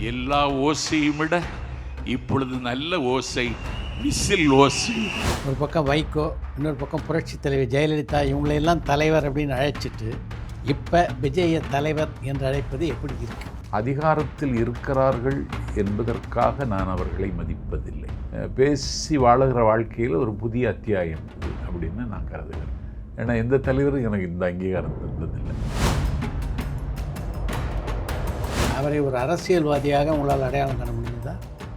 எல்லா ஓசையும் விட இப்பொழுது நல்ல ஓசை விசில் ஓசை. ஒரு பக்கம் வைகோ, இன்னொரு பக்கம் புரட்சி தலைவர் ஜெயலலிதா, இவங்களையெல்லாம் தலைவர் அப்படின்னு அழைச்சிட்டு இப்போ விஜய தலைவர் என்று அழைப்பது எப்படி இருக்கு? அதிகாரத்தில் இருக்கிறார்கள் என்பதற்காக நான் அவர்களை மதிப்பதில்லை. பேசி வாழுகிற வாழ்க்கையில் ஒரு புதிய அத்தியாயம் இது அப்படின்னு நான் கருதுகிறேன். ஏன்னா எந்த தலைவரும் எனக்கு இந்த அங்கீகாரம் தந்ததில்லை. அவரை ஒரு அரசியல்வாதியாக உங்களால் அடையாளம் காண முடியுதா?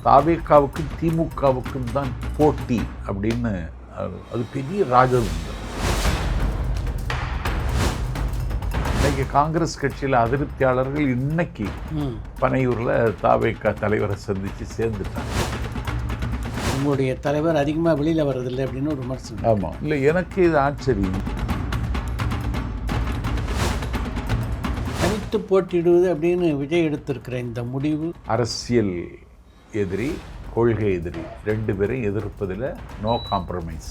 தாவேகாவுக்கும் திமுகவுக்கும் தான் போட்டி அப்படின்னு அது பெரிய ராஜதந்திரம். இன்னைக்கு காங்கிரஸ் கட்சியில் அதிருப்தியாளர்கள் இன்னைக்கு பனையூரில் தாவேகா தலைவரை சந்தித்து சேர்ந்துட்டாங்க. உங்களுடைய தலைவர் அதிகமாக வெளியில் வர்றதில்லை அப்படின்னு ஒரு விமர்சனம். ஆமாம், இல்லை எனக்கு இது ஆச்சரியம். தனித்து போட்டியிடுவது அப்படின்னு விஜய் எடுத்திருக்கிற இந்த முடிவு, அரசியல் எதிரி, கொள்கை எதிரி ரெண்டு பேரையும் எதிர்ப்பதில் நோ காம்ப்ரமைஸ்.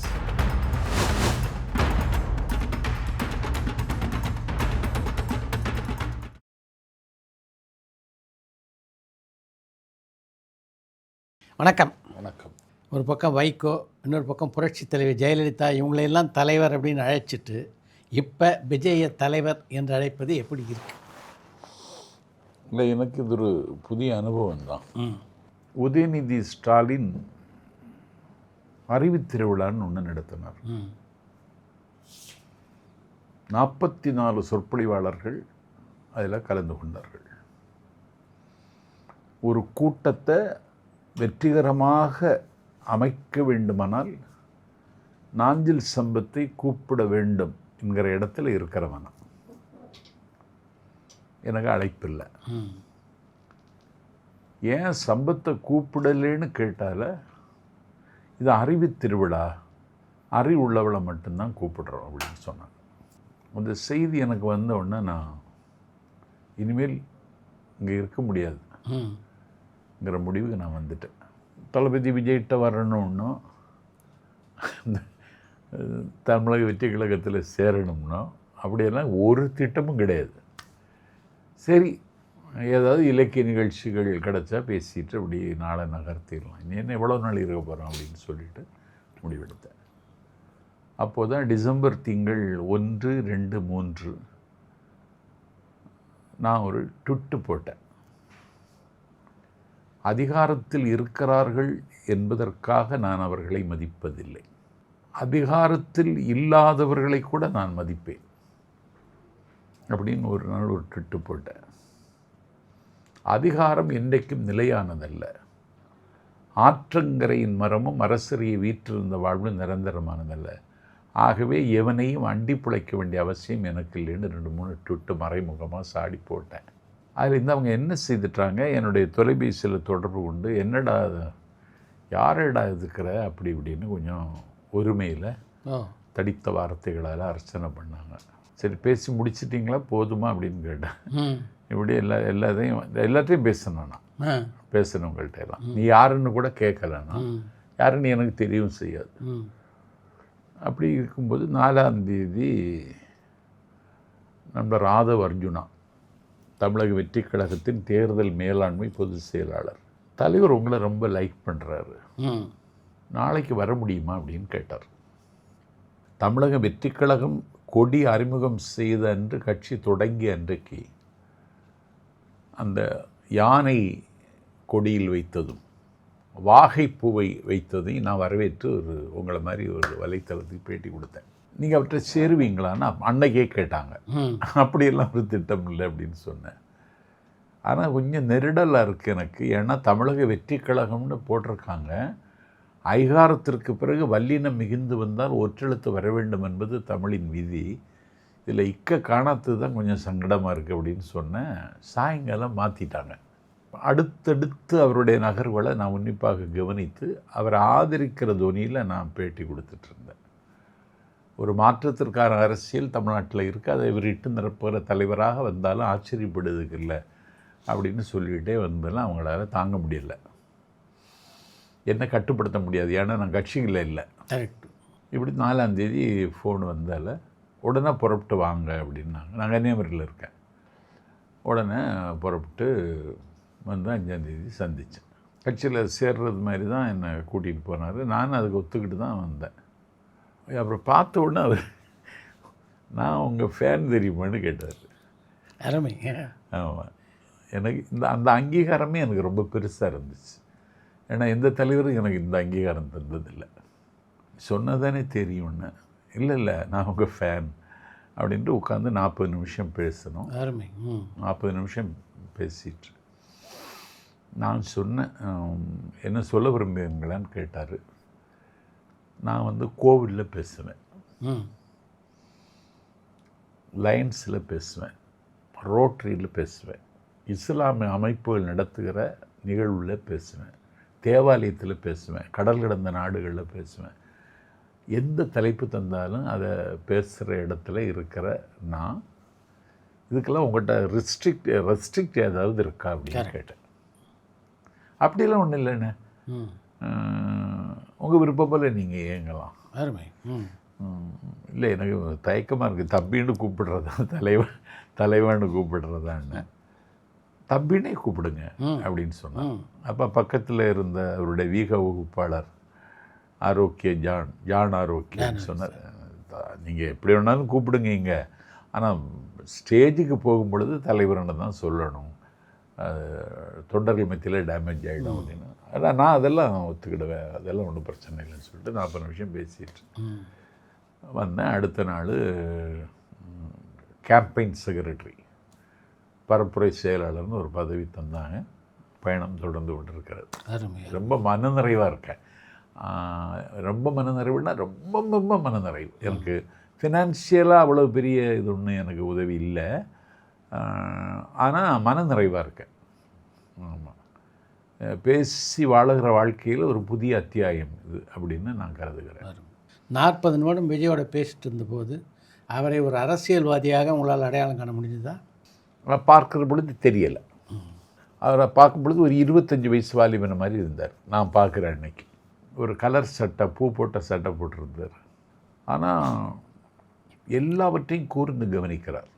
வணக்கம். வணக்கம். ஒரு பக்கம் வைகோ, இன்னொரு பக்கம் புரட்சி தலைவர் ஜெயலலிதா, இவங்களையெல்லாம் தலைவர் அப்படின்னு அழைச்சிட்டு இப்போ விஜய தலைவர் என்று அழைப்பது எப்படி இருக்கு? இல்லை, எனக்கு இது ஒரு புதிய அனுபவம் தான். உதயநிதி ஸ்டாலின் அறிவு திருவிழான்னு ஒன்று நடத்தினார். 44 சொற்பொழிவாளர்கள் அதில் கலந்து கொண்டார்கள். ஒரு கூட்டத்தை வெற்றிகரமாக அமைக்க வேண்டுமானால் நாஞ்சில் சம்பத்தை கூப்பிட வேண்டும் என்கிற இடத்துல இருக்கிறவனா. எனக்கு அழைப்பில்லை. ஏன் சம்பத்தை கூப்பிடலேன்னு கேட்டால, இது அறிவு திருவிழா, அறிவு உள்ளவளை மட்டும்தான் கூப்பிடுறோம் அப்படின்னு சொன்னாங்க. அந்த செய்தி எனக்கு வந்த உடனே நான் இனிமேல் இங்கே இருக்க முடியாதுங்கிற முடிவுக்கு நான் வந்துட்டேன். தளபதி விஜய்கிட்ட வரணும்னோ, தமிழக வெற்றி கழகத்தில் சேரணும்னோ அப்படியெல்லாம் ஒரு திட்டமும் கிடையாது. சரி, ஏதாவது இலக்கிய நிகழ்ச்சிகள் கிடச்சா பேசிட்டு அப்படி நாளை நகர்த்திடலாம், இனி என்ன எவ்வளோ நாள் இருக்க போகிறோம் அப்படின்னு சொல்லிட்டு முடிவெடுத்தேன். அப்போது தான் டிசம்பர் திங்கள் 1, 2, 3 நான் ஒரு ட்விட்டு போட்டேன். அதிகாரத்தில் இருக்கிறார்கள் என்பதற்காக நான் அவர்களை மதிப்பதில்லை. அதிகாரத்தில் இல்லாதவர்களை கூட நான் மதிப்பேன் அப்படின்னு ஒரு நாள் ஒரு ட்விட்டு போட்டேன். அதிகாரம் என்றைக்கும் நிலையானதல்ல. ஆற்றங்கரையின் மரமும் அரசரையை வீற்றிருந்த வாழ்வும் நிரந்தரமானதல்ல. ஆகவே எவனையும் அண்டி பிழைக்க வேண்டிய அவசியம் எனக்கு இல்லைன்னு 2-3 ட்விட்டு மறைமுகமாக சாடி போட்டேன். அதில் இருந்து அவங்க என்ன செய்துட்டாங்க, என்னுடைய தொலைபேசியில் தொடர்பு கொண்டு என்னடா யாரடா இருக்கிற அப்படி இப்படின்னு கொஞ்சம் ஒருமையில் தடித்த வார்த்தைகளால் அர்ச்சனை பண்ணாங்க. சரி, பேசி முடிச்சிட்டிங்களா, போதுமா அப்படின்னு கேட்டேன். இப்படி எல்லாத்தையும் பேசணும். நான் பேசணுங்கள்ட்ட எல்லாம் நீ யாருன்னு கூட கேட்கலன்னா, யாருன்னு எனக்கு தெரியவும் செய்யாது. அப்படி இருக்கும்போது 4ஆம் தேதி நம்ம ராதவ் அர்ஜுனா, தமிழக வெற்றி கழகத்தின் தேர்தல் மேலாண்மை பொதுச் செயலாளர், தலைவர் உங்களை ரொம்ப லைக் பண்ணுறாரு, நாளைக்கு வர முடியுமா அப்படின்னு கேட்டார். தமிழக வெற்றி கழகம் கொடி அறிமுகம் செய்த அன்று, கட்சி தொடங்கிய அன்றைக்கு அந்த யானை கொடியில் வைத்ததும் வாகைப்பூவை வைத்ததையும் நான் வரவேற்று உங்களை மாதிரி ஒரு வலைத்தளத்துக்கு பேட்டி கொடுத்தேன். நீங்கள் அவற்றை சேருவீங்களான்னு அன்னைக்கே கேட்டாங்க. அப்படியெல்லாம் ஒரு திட்டம் இல்லை அப்படின்னு சொன்னேன். ஆனால் கொஞ்சம் நெருடலாக இருக்குது எனக்கு. ஏன்னா தமிழக வெற்றி கழகம்னு போட்டிருக்காங்க. ஐகாரத்திற்கு பிறகு வல்லினம் மிகுந்து வந்தால் ஒற்றெழுத்து வர வேண்டும் என்பது தமிழின் விதி. இதில் காணாதது தான் கொஞ்சம் சங்கடமாக இருக்குது அப்படின்னு சொன்னேன். சாயங்காலம் மாற்றிட்டாங்க. அடுத்தடுத்து அவருடைய நகர்வுகளை நான் உன்னிப்பாக கவனித்து அவரை ஆதரிக்கிற துணியில் நான் பேட்டி கொடுத்துட்ருந்தேன். ஒரு மாற்றத்திற்கான அரசியல் தமிழ்நாட்டில் இருக்குது, அதை இவர் இட்டு நிரப்புகிற தலைவராக வந்தாலும் ஆச்சரியப்படுறதுக்கு இல்லை அப்படின்னு சொல்லிகிட்டே வந்தெல்லாம் அவங்களால தாங்க முடியலை. என்னை கட்டுப்படுத்த முடியாது, ஏன்னா நான் கட்சிகளில் இல்லை. கரெக்ட். இப்படி 4ஆம் தேதி ஃபோன் வந்தால் உடனே புறப்பட்டு வாங்க அப்படின்னாங்க. நான் கன்னியாகுமரியில் இருக்கேன். உடனே புறப்பட்டு வந்து 5ஆந்தேதி சந்தித்தேன். கட்சியில் சேர்றது மாதிரி தான் என்னை கூட்டிகிட்டு போனார். நானும் அதுக்கு ஒத்துக்கிட்டு தான் வந்தேன். அப்புறம் பார்த்த உடனே அவர், நான் உங்கள் ஃபேன் தெரியுமான்னு கேட்டார். அருமை. ஆமாம், எனக்கு அந்த அங்கீகாரமே எனக்கு ரொம்ப பெருசாக இருந்துச்சு. ஏன்னா எந்த தலைவரும் எனக்கு இந்த அங்கீகாரம் தந்ததில்லை. சொன்னதானே தெரியும்னு. இல்லை நான் உங்கள் ஃபேன் அப்படின்ட்டு உட்காந்து 40 நிமிஷம் பேசணும். அருமை. 40 நிமிஷம் பேசிட்டு நான் சொன்னேன், என்ன சொல்ல விரும்புகிறீங்களான்னு கேட்டார். நான் வந்து கோவிலில் பேசுவேன், லைன்ஸில் பேசுவேன், ரோட்டரியில் பேசுவேன், இஸ்லாமிய அமைப்புகள் நடத்துகிற நிகழ்வில் பேசுவேன், தேவாலயத்தில் பேசுவேன், கடல் கடந்த நாடுகளில் பேசுவேன். எந்த தலைப்பு தந்தாலும் அதை பேசுகிற இடத்துல இருக்கிற நான், இதுக்கெல்லாம் உங்கள்கிட்ட ரெஸ்ட்ரிக்ட் ஏதாவது இருக்கா அப்படின்னு கேட்டேன். அப்படிலாம் ஒன்றும் இல்லைண்ணே, உங்கள் விருப்பம் போல் நீங்கள் இயங்கலாம். அருமை. இல்லை, எனக்கு தயக்கமாக இருக்குது, தம்பின்னு கூப்பிடுறதா தலைவன்னு கூப்பிடுறதான்னு. தம்பினே கூப்பிடுங்க அப்படின்னு சொன்னான். அப்போ பக்கத்தில் இருந்த அவருடைய வீக வகுப்பாளர் ஆரோக்கிய ஜான் ஆரோக்கியன்னு சொன்னார், நீங்கள் எப்படி வேணாலும் கூப்பிடுங்க இங்கே, ஆனால் ஸ்டேஜுக்கு போகும்பொழுது தலைவர்னு தான் சொல்லணும், தொண்டர்கள் மத்தியில் டேமேஜ் ஆகிடும் அப்படின்னு. அதான் நான் அதெல்லாம் ஒத்துக்கிடுவேன், அதெல்லாம் ஒன்றும் பிரச்சனை இல்லைன்னு சொல்லிட்டு 40 நிமிஷம் பேசிட்டு வந்தேன். அடுத்த நாள் கேம்பெயின் செக்ரட்டரி, பரப்புரை செயலாளர்னு ஒரு பதவி தந்தாங்க. பயணம் தொடர்ந்து கொண்டிருக்கிறது. ரொம்ப மனநிறைவாக இருக்கேன். ரொம்ப மனநிறைவுனா ரொம்ப ரொம்ப மனநிறைவு. எனக்கு ஃபினான்ஷியலாக அவ்வளோ பெரிய இது ஒன்றும் எனக்கு உதவி இல்லை, ஆனால் மனநிறைவாக இருக்கேன். ஆமாம், பேசி வாழுகிற வாழ்க்கையில் ஒரு புதிய அத்தியாயம் இது அப்படின்னு நான் கருதுகிறேன். 40 நிமிடம் விஜயோட பேசிட்டு இருந்தபோது அவரை ஒரு அரசியல்வாதியாக உங்களால் அடையாளம் காண முடிஞ்சுதா? பார்க்குற பொழுது தெரியலை. அவரை பார்க்கும் பொழுது ஒரு 25 வயசு வாலிபன மாதிரி இருந்தார். நான் பார்க்குற அன்னைக்கு ஒரு கலர் சட்டை, பூ போட்ட சட்டை போட்டிருந்தார். ஆனால் எல்லாவற்றையும் கூர்ந்து கவனிக்கிறார்,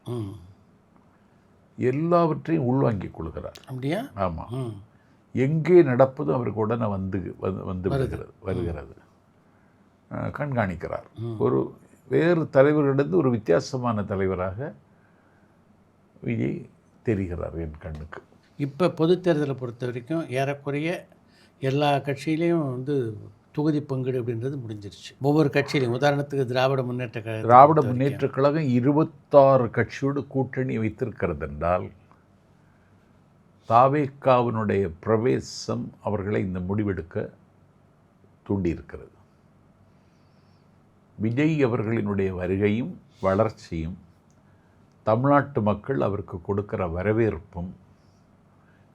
எல்லாவற்றையும் உள்வாங்கி கொள்கிறார். அப்படியா? ஆமாம், எங்கே நடப்பதும் அவருக்கு உடனே வருகிறது, கண்காணிக்கிறார். ஒரு வேறு தலைவர்களிடந்து ஒரு வித்தியாசமான தலைவராக விஜய் தெரிகிறார் என் கண்ணுக்கு. இப்போ பொது தேர்தலை பொறுத்த வரைக்கும் ஏறக்குறைய எல்லா கட்சியிலையும் வந்து தொகுதி பங்கீடு அப்படின்றது முடிஞ்சிருச்சு. ஒவ்வொரு கட்சியிலையும், உதாரணத்துக்கு திராவிட முன்னேற்ற கழகம் 26 கட்சியோடு கூட்டணி வைத்திருக்கிறது என்றால் தாவேக்காவினுடைய பிரவேசம் அவர்களை இந்த முடிவெடுக்க தூண்டியிருக்கிறது. விஜய் அவர்களினுடைய வருகையும் வளர்ச்சியும் தமிழ்நாட்டு மக்கள் அவருக்கு கொடுக்கிற வரவேற்பும்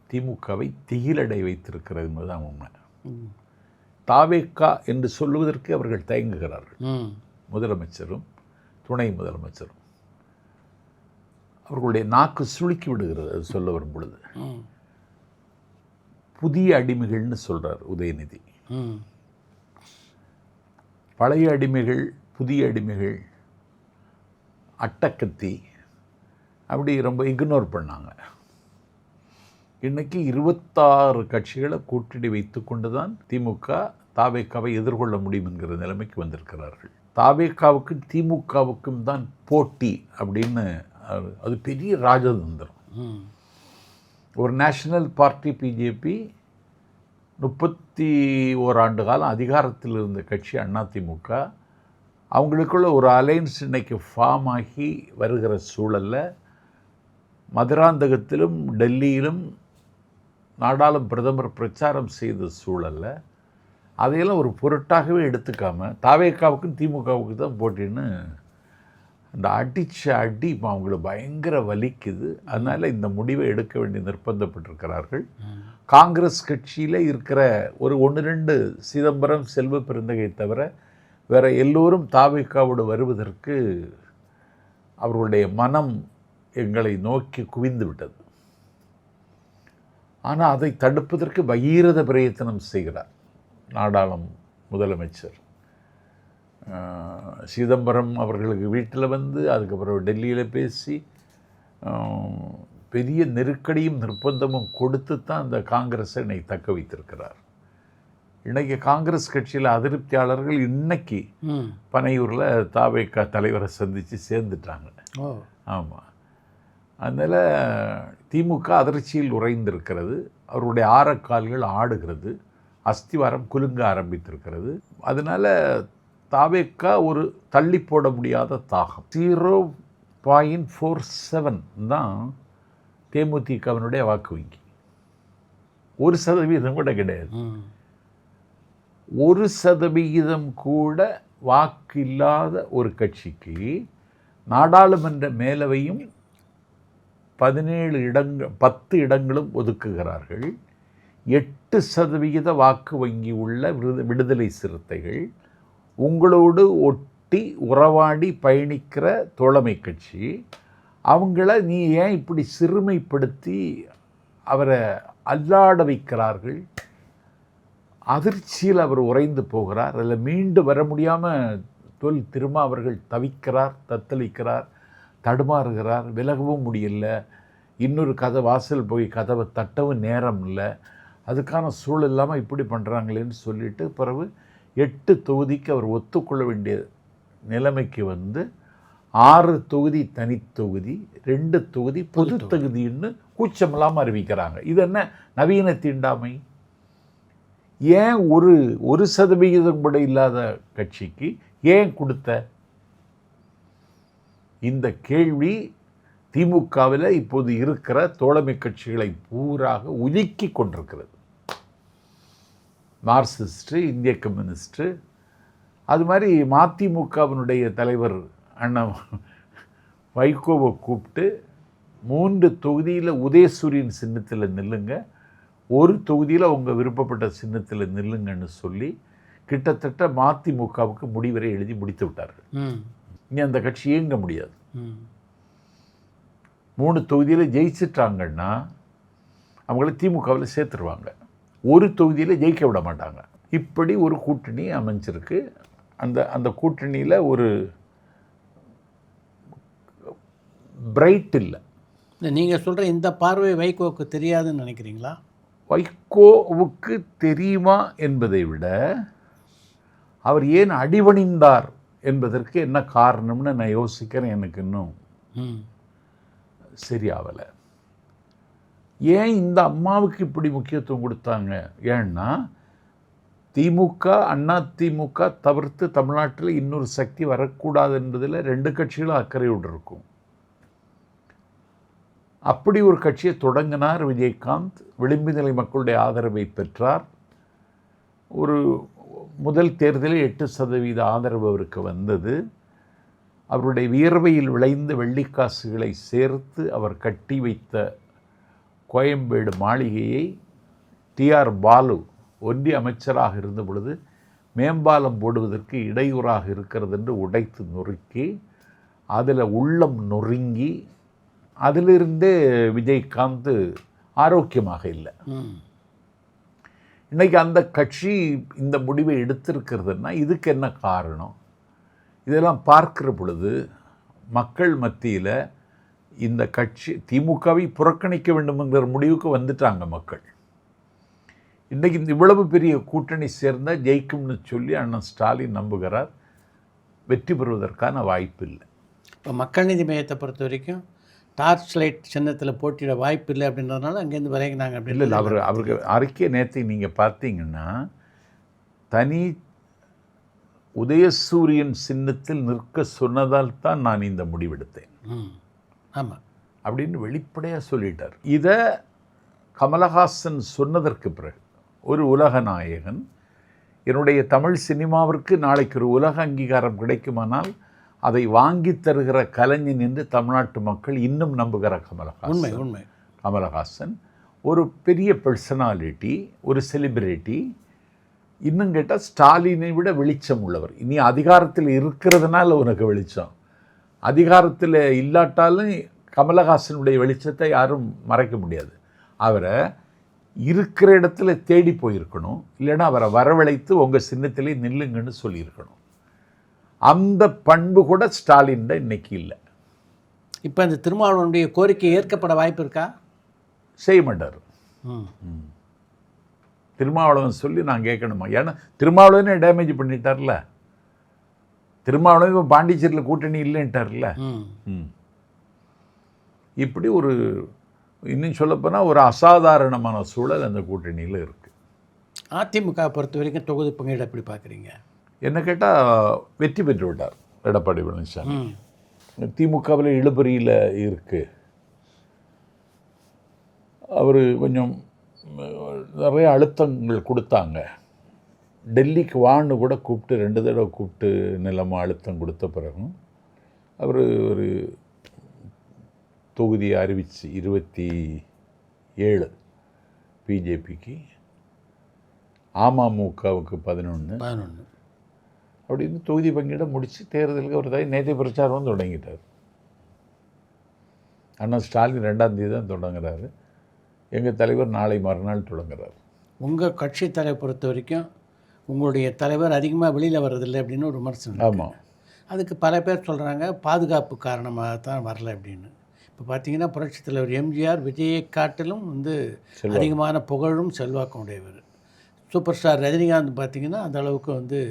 திமுகவை திகிலடை வைத்திருக்கிறது என்பதுதான் உண்மை. தாவேக்கா என்று சொல்லுவதற்கு அவர்கள் தயங்குகிறார்கள். முதலமைச்சரும் துணை முதலமைச்சரும் அவர்களுடைய நாக்கு சுளுக்கி விடுகிறது அது சொல்ல வரும் பொழுது. புதிய அடிமைகள்னு சொல்கிறார் உதயநிதி. பழைய அடிமைகள், புதிய அடிமைகள், அட்டக்கத்தி அப்படி ரொம்ப இக்னோர் பண்ணாங்க. இன்றைக்கி 26 கட்சிகளை கூட்டணி வைத்து கொண்டு தான் திமுக தாவேக்காவை எதிர்கொள்ள முடியும் என்கிற நிலைமைக்கு வந்திருக்கிறார்கள். தாவேக்காவுக்கும் திமுகவுக்கும் தான் போட்டி அப்படின்னு அது பெரிய ராஜதந்திரம். ஒரு நேஷனல் பார்ட்டி பிஜேபி 31 ஆண்டு காலம் அதிகாரத்தில் இருந்த கட்சி அதிமுக, அவங்களுக்குள்ள ஒரு அலைன்ஸ் இன்னைக்கு ஃபார்ம் ஆகி வருகிற சூழலில் மதுராந்தகத்திலும் டெல்லியிலும் நாடாளும் பிரதமர் பிரச்சாரம் செய்த சூழலில் அதையெல்லாம் ஒரு பொருட்டாகவே எடுத்துக்காமல் தாவேக்காவுக்கும் திமுகவுக்கு தான் போட்டின்னு அந்த அடித்த அடி இப்போ அவங்களுக்கு பயங்கர வலிக்குது. அதனால் இந்த முடிவை எடுக்க வேண்டிய நிர்பந்தப்பட்டிருக்கிறார்கள். காங்கிரஸ் கட்சியில் இருக்கிற ஒரு 1-2 சிதம்பரம், செல்வ பெருந்தகை தவிர வேறு எல்லோரும் தாவேக்காவோடு வருவதற்கு அவர்களுடைய மனம் எங்களை நோக்கி குவிந்து விட்டது. ஆனால் அதை தடுப்பதற்கு பகீரத பிரயத்தனம் செய்கிறார் நாடாளும் முதலமைச்சர். சிதம்பரம் அவர்களுக்கு வீட்டில் வந்து அதுக்கப்புறம் டெல்லியில் பேசி பெரிய நெருக்கடியும் நிர்பந்தமும் கொடுத்து தான் அந்த காங்கிரஸை இன்னைக்கு தக்க வைத்திருக்கிறார். இன்னைக்கு காங்கிரஸ் கட்சியில் அதிருப்தியாளர்கள் இன்னைக்கு பனையூரில் தாவேகா தலைவரை சந்தித்து சேர்ந்துட்டாங்க. ஆமாம், அதனால் திமுக அதிர்ச்சியில் உறைந்திருக்கிறது. அவருடைய ஆரக்கால்கள் ஆடுகிறது, அஸ்திவாரம் குலுங்க ஆரம்பித்திருக்கிறது. அதனால் தாவேகா ஒரு தள்ளி போட முடியாத தாகம். 0.47 தான் தேமுதிகவினுடைய வாக்கு வங்கி. 1% கூட கிடையாது. 1% கூட வாக்கு இல்லாத ஒரு கட்சிக்கு நாடாளுமன்ற மேலவையும் 10 இடங்களும் ஒதுக்குகிறார்கள். 8% வாக்கு வங்கி உள்ள விடுதலை சிறுத்தைகள், உங்களோடு ஒட்டி உறவாடி பயணிக்கிற தோழமை கட்சி, அவங்கள நீ ஏன் இப்படி சிறுமைப்படுத்தி அவரை அல்லாட வைக்கிறார்கள்? அதிர்ச்சியில் அவர் உறைந்து போகிறார். அதில் மீண்டு வர முடியாமல் திருமாவர்கள் தவிக்கிறார், தத்தளிக்கிறார், தடுமாறுகிறார். விலகவும் முடியல. இன்னொரு வாசல் போய் கதவை தட்டவும் நேரம் இல்லை. அதுக்கான சூழல் இல்லாமல் இப்படி பண்ணுறாங்களேன்னு சொல்லிட்டு பிறகு 8 தொகுதிக்கு அவர் ஒத்துக்கொள்ள வேண்டிய நிலைமைக்கு வந்து 6 தொகுதி தனித்தொகுதி, 2 தொகுதி பொது தொகுதின்னு கூச்சமில்லாமல் அறிவிக்கிறாங்க. இது என்ன நவீன தீண்டாமை? ஏன் 1% கூட இல்லாத கட்சிக்கு ஏன் கொடுத்த? இந்த கேள்வி திமுகவில் இப்போது இருக்கிற தோழமை கட்சிகளை பூராக உலுக்கி கொண்டிருக்கிறது. மார்க்சிஸ்ட்டு, இந்திய கம்யூனிஸ்ட்டு, அது மாதிரி மதிமுகவினுடைய தலைவர் அண்ணன் வைகோவை கூப்பிட்டு 3 தொகுதியில் உதயசூரியன் சின்னத்தில் நில்லுங்க, 1 தொகுதியில் உங்கள் விருப்பப்பட்ட சின்னத்தில் நில்லுங்கன்னு சொல்லி கிட்டத்தட்ட மதிமுகவுக்கு முடிவரை எழுதி முடித்து விட்டார்கள். இனி அந்த கட்சி இயங்க முடியாது. 3 தொகுதியில் ஜெயிச்சிட்டாங்கன்னா அவங்கள திமுகவில் சேர்த்துருவாங்க. 1 தொகுதியில் ஜெயிக்க விட மாட்டாங்க. இப்படி ஒரு கூட்டணி அமைஞ்சிருக்கு. அந்த கூட்டணியில் ஒரு பிரைட் இல்லை. நீங்கள் சொல்கிற இந்த பார்வை வைகோவுக்கு தெரியாதுன்னு நினைக்கிறீங்களா? வைகோவுக்கு தெரியுமா என்பதை விட அவர் ஏன் அடிபணிந்தார் என்பதற்கு என்ன காரணம்னு நான் யோசிக்கிறேன். எனக்கு இன்னும் சரியாகலை. ஏன் இந்த அம்மாவுக்கு இப்படி முக்கியத்துவம் கொடுத்தாங்க? ஏன்னா திமுக, அதிமுக தவிர்த்து தமிழ்நாட்டில் இன்னொரு சக்தி வரக்கூடாது என்பதில் 2 கட்சிகளும் அக்கறையோடு இருக்கும். அப்படி ஒரு கட்சியை தொடங்கினார் விஜயகாந்த். விளிம்பு நிலை மக்களுடைய ஆதரவை பெற்றார். ஒரு முதல் தேர்தலில் 8% ஆதரவு அவருக்கு வந்தது. அவருடைய வியர்வையில் விளைந்த வெள்ளிக்காசுகளை சேர்த்து அவர் கட்டி வைத்த கோயம்பேடு மாளிகையை டிஆர் பாலு ஒன்றிய அமைச்சராக இருந்த பொழுது மேம்பாலம் போடுவதற்கு இடையூறாக இருக்கிறது என்று உடைத்து நொறுக்கி அதில் உள்ளம் நொறுங்கி அதிலிருந்தே விஜயகாந்த் ஆரோக்கியமாக இல்லை. இன்றைக்கி அந்த கட்சி இந்த முடிவை எடுத்திருக்கிறதுனா இதுக்கு என்ன காரணம்? இதெல்லாம் பார்க்கிற பொழுது மக்கள் மத்தியில் இந்த கட்சி திமுகவை புறக்கணிக்க வேண்டும்ங்கிற முடிவுக்கு வந்துட்டாங்க மக்கள். இன்றைக்கி இவ்வளவு பெரிய கூட்டணி சேர்ந்தால் ஜெயிக்கும்னு சொல்லி அண்ணன் ஸ்டாலின் நம்புகிறார். வெற்றி பெறுவதற்கான வாய்ப்பு இல்லை. இப்போ மக்கள் நீதி மையத்தை பொறுத்த வரைக்கும் டார்ச் லைட் சின்னத்தில் போட்டியிட வாய்ப்பு இல்லை அப்படின்றதுனால அங்கேருந்து விலகினாங்க அப்படி இல்லை. அவருக்கு அறிக்கை நேற்று நீங்கள் பார்த்தீங்கன்னா தனி உதயசூரியன் சின்னத்தில் நிற்க சொன்னதால் தான் நான் இந்த முடிவெடுத்தேன். ஆமாம் அப்படின்னு வெளிப்படையாக சொல்லிட்டார். இதை கமலஹாசன் சொன்னதற்கு பிறகு ஒரு உலக நாயகன், என்னுடைய தமிழ் சினிமாவிற்கு நாளைக்கு ஒரு உலக அங்கீகாரம் கிடைக்குமானால் அதை வாங்கி தருகிற கலைஞன் என்று தமிழ்நாட்டு மக்கள் இன்னும் நம்புகிற கமலஹாசன் ஒரு பெரிய பர்சனாலிட்டி, ஒரு செலிபிரிட்டி. இன்னும் கேட்டால் ஸ்டாலினை விட வெளிச்சம் உள்ளவர். இனி அதிகாரத்தில் இருக்கிறதுனால உனக்கு வெளிச்சம், அதிகாரத்தில் இல்லாட்டாலும் கமலஹாசனுடைய வெளிச்சத்தை யாரும் மறைக்க முடியாது. அவரை இருக்கிற இடத்துல தேடி போயிருக்கணும், இல்லைன்னா அவரை வரவழைத்து உங்கள் சின்னத்திலே நில்லுங்கன்னு சொல்லியிருக்கணும். அந்த பண்பு கூட ஸ்டாலின் இன்னைக்கு இல்லை. இப்போ அந்த திருமாவளவனுடைய கோரிக்கை ஏற்கப்பட வாய்ப்பு இருக்கா? செய்ய மாட்டார். திருமாவளவன் சொல்லி நான் கேட்கணுமா? ஏன்னா திருமாவளவனே டேமேஜ் பண்ணிட்டார்ல. திருமாவளவன் இப்போ பாண்டிச்சேரியில் கூட்டணி இல்லைன்ட்டார்ல. இப்படி ஒரு இன்னும் சொல்லப்போனால் ஒரு அசாதாரணமான சூழல் அந்த கூட்டணியில் இருக்குது. அதிமுக பொறுத்த வரைக்கும் தொகுதி பங்கீடு எப்படி பார்க்குறீங்க? என்ன கேட்டால் வெற்றி பெற்று விட்டார் எடப்பாடி பழனிசாமி. திமுகவில் இழுபறியில் இருக்குது. அவர் கொஞ்சம் நிறைய அழுத்தங்கள் கொடுத்தாங்க. டெல்லிக்கு வான்னு கூட கூப்பிட்டு 2 தடவை கூப்பிட்டு நிலமாக அழுத்தம் கொடுத்த பிறகும் அவர் ஒரு தொகுதியை அறிவிச்சு 27 பிஜேபிக்கு, அமமுகவுக்கு 11 அப்படின்னு தொகுதி பங்கீட முடித்து தேர்தலுக்கு ஒரு நேற்று பிரச்சாரம் தொடங்கிட்டார். அண்ணா ஸ்டாலின் 2ஆம் தேதி தான் தொடங்குறாரு. எங்கள் தலைவர் நாளை மறுநாள் தொடங்குறார். உங்கள் கட்சி தலைவர் பொறுத்த வரைக்கும் உங்களுடைய தலைவர் அதிகமாக வெளியில் வர்றதில்லை அப்படின்னு ஒரு விமர்சனம். ஆமாம். அதுக்கு பல பேர் சொல்கிறாங்க பாதுகாப்பு காரணமாக தான் வரல அப்படின்னு. இப்போ பார்த்தீங்கன்னா புரட்சித் தலைவர் எம்ஜிஆர் விஜயை காட்டிலும் அதிகமான புகழும் செல்வாக்கும் உடையவர். சூப்பர் ஸ்டார் ரஜினிகாந்த் பார்த்திங்கன்னா அந்த அளவுக்கு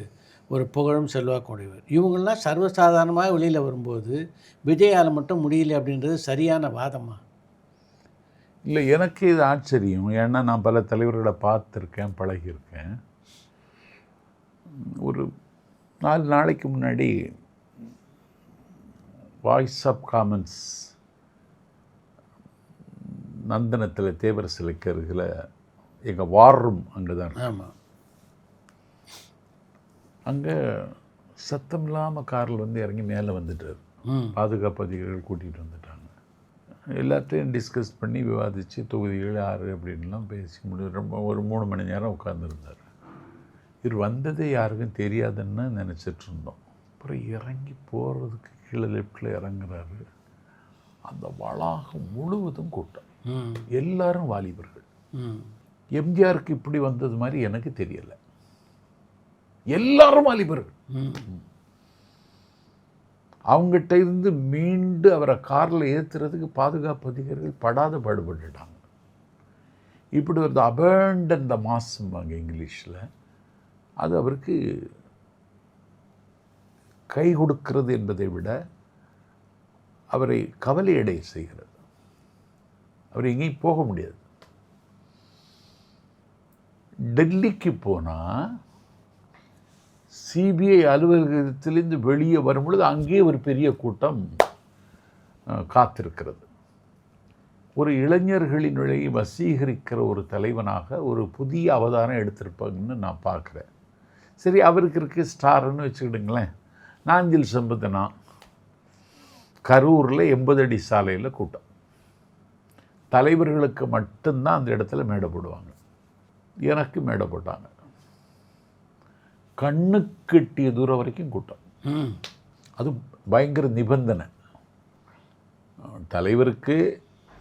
ஒரு புகழும் செல்வாக்கும் உடையவர். இவங்களாம் சர்வசாதாரணமாக வெளியில் வரும்போது விஜயால் மட்டும் முடியல அப்படின்றது சரியான வாதமா? இல்லை, எனக்கு இது ஆச்சரியம். ஏன்னா நான் பல தலைவர்களை பார்த்துருக்கேன், பழகியிருக்கேன். ஒரு 4 நாளைக்கு முன்னாடி வாய்ஸ் ஆஃப் காமன்ஸ் நந்தனத்தில் தேவர் சிலைக்கு அருகில் எங்கள் வார் ரூம் அங்கே தான். ஆமாம். அங்கே சத்தம் இல்லாமல் காரில் இறங்கி மேலே வந்துட்டார். பாதுகாப்பு அதிகாரிகள் கூட்டிகிட்டு வந்துட்டாங்க. எல்லாத்தையும் டிஸ்கஸ் பண்ணி விவாதித்து தொகுதிகள் 6 அப்படின்லாம் பேசி ரொம்ப ஒரு 3 மணி நேரம் உட்காந்துருந்தார். இவர் வந்ததே யாருக்கும் தெரியாதுன்னு நினச்சிட்டு இருந்தோம். அப்புறம் இறங்கி போகிறதுக்கு கீழே லெஃப்டில் இறங்குறாரு. அந்த வளாகம் முழுவதும் கூட்டம், எல்லாரும் வாலிபர்கள். எம்ஜிஆருக்கு இப்படி வந்தது மாதிரி எனக்கு தெரியலை. எல்லாரும் வாலிபர்கள். அவங்ககிட்ட இருந்து மீண்டு அவரை காரில் ஏற்றுறதுக்கு பாதுகாப்பு அதிகாரிகள் படாத பாடுபட்டுட்டாங்க. இப்படி ஒரு அபேண்டன் த மாஸ்ம்பாங்க இங்கிலீஷில். அது அவருக்கு கை கொடுக்கிறது என்பதை விட அவரை கவலையடைய செய்கிறது. அவர் எங்கேயும் போக முடியாது. டெல்லிக்கு போனால் சிபிஐ அலுவலகத்திலிருந்து வெளியே வரும்பொழுது அங்கே ஒரு பெரிய கூட்டம் காத்திருக்கிறது. ஒரு இளைஞர்களினுடைய வசீகரிக்கிற ஒரு தலைவனாக ஒரு புதிய அவதாரம் எடுத்திருப்பாங்கன்னு நான் பார்க்குறேன். சரி, அவருக்கு இருக்கு ஸ்டார்ன்னு வச்சுக்கிடுங்களேன். நாஞ்சில் சம்பந்தனா கரூரில் 80 அடி சாலையில் கூட்டம். தலைவர்களுக்கு மட்டும்தான் அந்த இடத்துல மேடை போடுவாங்க. எனக்கு மேடை போட்டாங்க. கண்ணுக்கு எட்டிய தூரம் வரைக்கும் கூட்டம். அது பயங்கர நிபந்தனை. தலைவருக்கு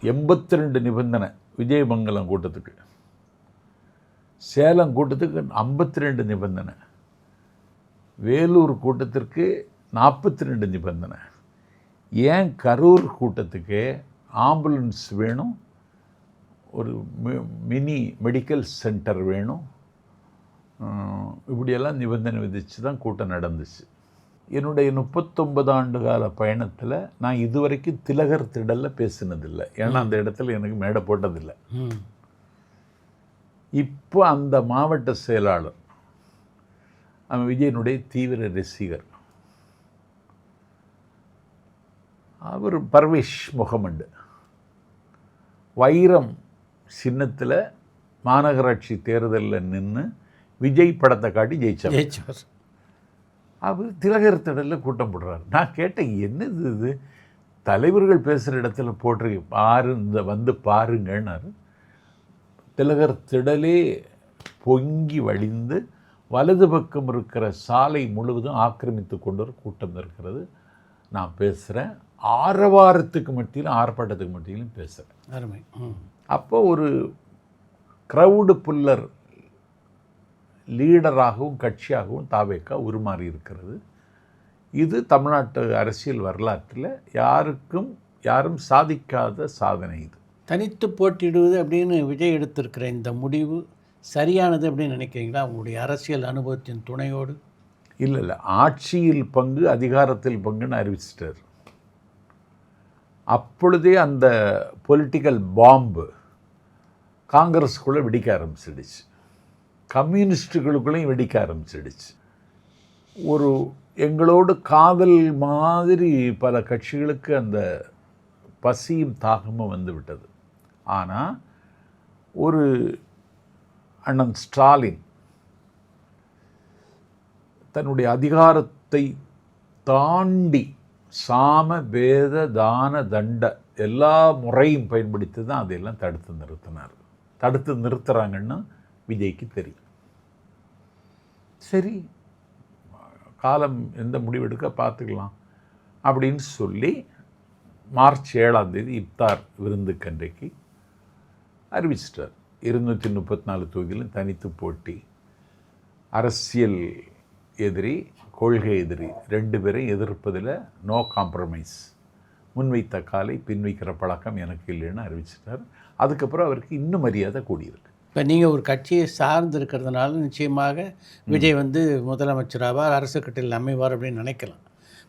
82 நிபந்தனை. விஜயமங்கலம் கூட்டத்துக்கு, சேலம் கூட்டத்துக்கு 52 நிபந்தனை, வேலூர் கூட்டத்திற்கு 42 நிபந்தனை. ஏன் கரூர் கூட்டத்துக்கு ஆம்புலன்ஸ் வேணும், ஒரு மினி மெடிக்கல் சென்டர் வேணும், இப்படியெல்லாம் நிபந்தனை விதித்து தான் கூட்டம் நடந்துச்சு. என்னுடைய 39 ஆண்டு கால பயணத்தில் நான் இதுவரைக்கும் திலகர் திடலில் பேசினதில்லை. ஏன்னா அந்த இடத்துல எனக்கு மேடை போட்டதில்லை. இப்போ அந்த மாவட்ட செயலாளர் அவன் விஜயனுடைய தீவிர ரசிகர். அவர் பர்வேஷ் முகமது வைரம் சின்னத்தில் மாநகராட்சி தேர்தலில் நின்று விஜய் படத்தை காட்டி ஜெயிச்சார். அவர் திலகர் திடலில் கூட்டம் போடுறாரு. நான் கேட்டேன், என்னது இது, தலைவர்கள் பேசுகிற இடத்துல போட்டிருக்கு பாரு, இந்த பாருங்கன்னாரு. திலகர் திடலே பொங்கி வழிந்து வலது பக்கம் இருக்கிற சாலை முழுவதும் ஆக்கிரமித்து கொண்டு ஒரு கூட்டம் இருக்கிறது. நான் பேசுகிறேன், ஆரவாரத்துக்கு மத்தியிலும் ஆர்ப்பாட்டத்துக்கு மத்தியிலும் பேசுகிறேன். அருமை. அப்போ ஒரு க்ரௌடு புல்லர் லீடராகவும் கட்சியாகவும் தாவேக்கா உருமாறி இருக்கிறது. இது தமிழ்நாட்டு அரசியல் வரலாற்றில் யாருக்கும் யாரும் சாதிக்காத சாதனை இது. தனித்து போட்டியிடுவது அப்படின்னு விஜய் எடுத்திருக்கிற இந்த முடிவு சரியானது அப்படின்னு நினைக்கிறீங்களா உங்களுடைய அரசியல் அனுபவத்தின் துணையோடு? இல்லை, ஆட்சியில் பங்கு அதிகாரத்தில் பங்குன்னு அறிவிச்சிட்டார். அப்பொழுதே அந்த பொலிட்டிக்கல் பாம்பு காங்கிரஸுக்குள்ளே வெடிக்க ஆரம்பிச்சிடுச்சு, கம்யூனிஸ்டுகளுக்குள்ளேயும் வெடிக்க ஆரம்பிச்சிடுச்சு. ஒரு எங்களோடு காதல் மாதிரி பல கட்சிகளுக்கு அந்த பசியும் தாகமும் வந்து விட்டது. ஆனால் ஒரு அண்ணன் ஸ்டாலின் தன்னுடைய அதிகாரத்தை தாண்டி சாம வேத தான தண்ட எல்லா முறையும் பயன்படுத்தி தான் அதையெல்லாம் தடுத்து நிறுத்தினார். தடுத்து நிறுத்துகிறாங்கன்னு விஜய்க்கு தெரியும். சரி, காலம் எந்த முடிவெடுக்க பார்த்துக்கலாம் அப்படின்னு சொல்லி மார்ச் 7ஆம் தேதி இப்தார் விருந்துக்கன்றைக்கு அறிவிச்சிட்டார். 234 தொகுதியிலும் தனித்து போட்டி, அரசியல் எதிரி கொள்கை எதிரி 2 பேரையும் எதிர்ப்பதில் நோ காம்ப்ரமைஸ், முன்வைத்த காலை பின்வைக்கிற பழக்கம் எனக்கு இல்லைன்னு அறிவிச்சிட்டார். அதுக்கப்புறம் அவருக்கு இன்னும் மரியாதை கூடியிருக்கு. இப்போ நீங்கள் ஒரு கட்சியை சார்ந்து இருக்கிறதுனால நிச்சயமாக விஜய் முதலமைச்சராவார், அரசு கட்சியில் அமைவார் அப்படின்னு நினைக்கலாம்.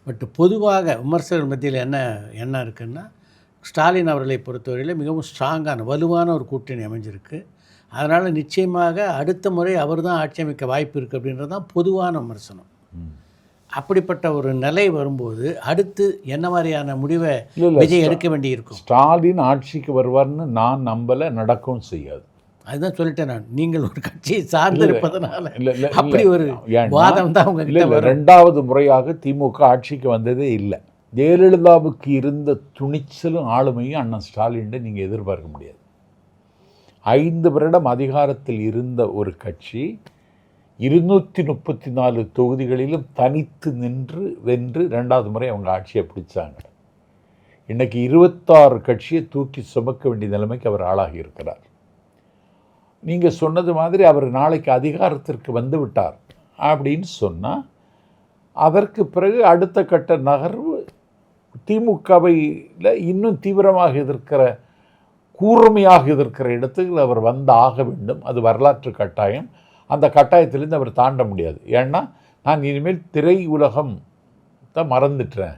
பட் பொதுவாக விமர்சகர்கள் மத்தியில் என்ன இருக்குன்னா, ஸ்டாலின் அவர்களை பொறுத்தவரையில் மிகவும் ஸ்ட்ராங்கான வலுவான ஒரு கூட்டணி அமைஞ்சிருக்கு. அதனால் நிச்சயமாக அடுத்த முறை அவர் தான் ஆட்சி அமைக்க வாய்ப்பு இருக்குது அப்படின்றது தான் பொதுவான விமர்சனம். அப்படிப்பட்ட ஒரு நிலை வரும்போது அடுத்து என்ன மாதிரியான முடிவை விஜய் எடுக்க வேண்டியிருக்கும்? ஸ்டாலின் ஆட்சிக்கு வருவார்னு நான் நம்பலை, நடக்கவும் செய்யாது. அதுதான் சொல்லிட்டேன் நான். நீங்கள் ஒரு கட்சியை சார்ந்திருப்பதனால அப்படி ஒரு வாதம் தான் உங்ககிட்ட வரும். 2வது முறையாக திமுக ஆட்சிக்கு வந்ததே இல்லை. ஜெயலலிதாவுக்கு இருந்த துணிச்சலும் ஆளுமையும் அண்ணன் ஸ்டாலின் நீங்கள் எதிர்பார்க்க முடியாது. 5 வருடம் அதிகாரத்தில் இருந்த ஒரு கட்சி 234 தொகுதிகளிலும் தனித்து நின்று வென்று 2வது முறை அவங்க ஆட்சியை பிடிச்சாங்க. இன்றைக்கி 26 கட்சியை தூக்கி சுமக்க வேண்டிய நிலைமைக்கு அவர் ஆளாகி இருக்கிறார். நீங்கள் சொன்னது மாதிரி அவர் நாளைக்கு அதிகாரத்திற்கு வந்து விட்டார் அப்படின்னு சொன்னால் அதற்கு பிறகு அடுத்த கட்ட நகர்வு திமுகவில் இன்னும் தீவிரமாக எதிர்க்கிற, கூர்மையாக எதிர்க்கிற இடத்துக்கு அவர் வந்து ஆக வேண்டும். அது வரலாற்று கட்டாயம். அந்த கட்டாயத்திலேருந்து அவர் தாண்ட முடியாது. ஏன்னா நான் இனிமேல் திரை உலகம் தான் மறந்துட்டேன்,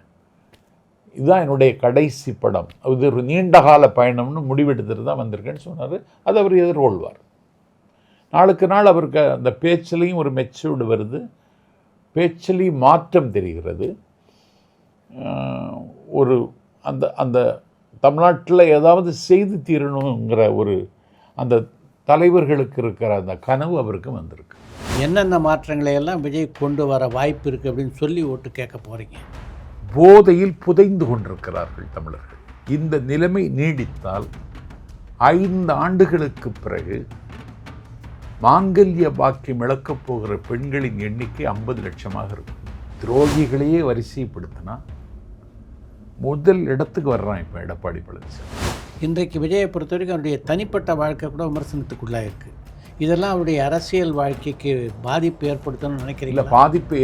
இதுதான் என்னுடைய கடைசி படம், இது ஒரு நீண்டகால பயணம்னு முடிவெடுத்துட்டு தான் வந்திருக்கேன்னு சொன்னார். அதை அவர் எதிர்கொள்வார். நாளுக்கு நாள் அவருக்கு அந்த பேச்சிலையும் ஒரு மெச்சூர்டு வருது, பேச்சிலையும் மாற்றம் தெரிகிறது. ஒரு அந்த அந்த தமிழ்நாட்டில் ஏதாவது செய்து தீரணுங்கிற ஒரு அந்த தலைவர்களுக்கு இருக்கிற அந்த கனவு அவருக்கு வந்திருக்கு. என்னென்ன மாற்றங்களை எல்லாம் விஜய் கொண்டு வர வாய்ப்பு இருக்குது அப்படின்னு சொல்லி ஓட்டு கேட்க போகிறீங்க? போதையில் புதைந்து கொண்டிருக்கிறார்கள் தமிழர்கள். இந்த நிலைமை நீடித்தால் 5 ஆண்டுகளுக்கு பிறகு மாங்கல்ய பாக்கியம் இழக்கப் போகிற பெண்களின் எண்ணிக்கை 50 லட்சமாக இருக்கும். துரோகிகளையே வரிசைப்படுத்தினா முதல் இடத்துக்கு வர்றான் இப்போ எடப்பாடி பழனிசாமி. இன்றைக்கு விஜயை பொறுத்த வரைக்கும் அவருடைய தனிப்பட்ட வாழ்க்கை கூட விமர்சனத்துக்குள்ளாக இருக்குது. இதெல்லாம் அவருடைய அரசியல் வாழ்க்கைக்கு பாதிப்பு ஏற்படுத்தணும்னு நினைக்கிறீங்களா? இல்லை, பாதிப்பு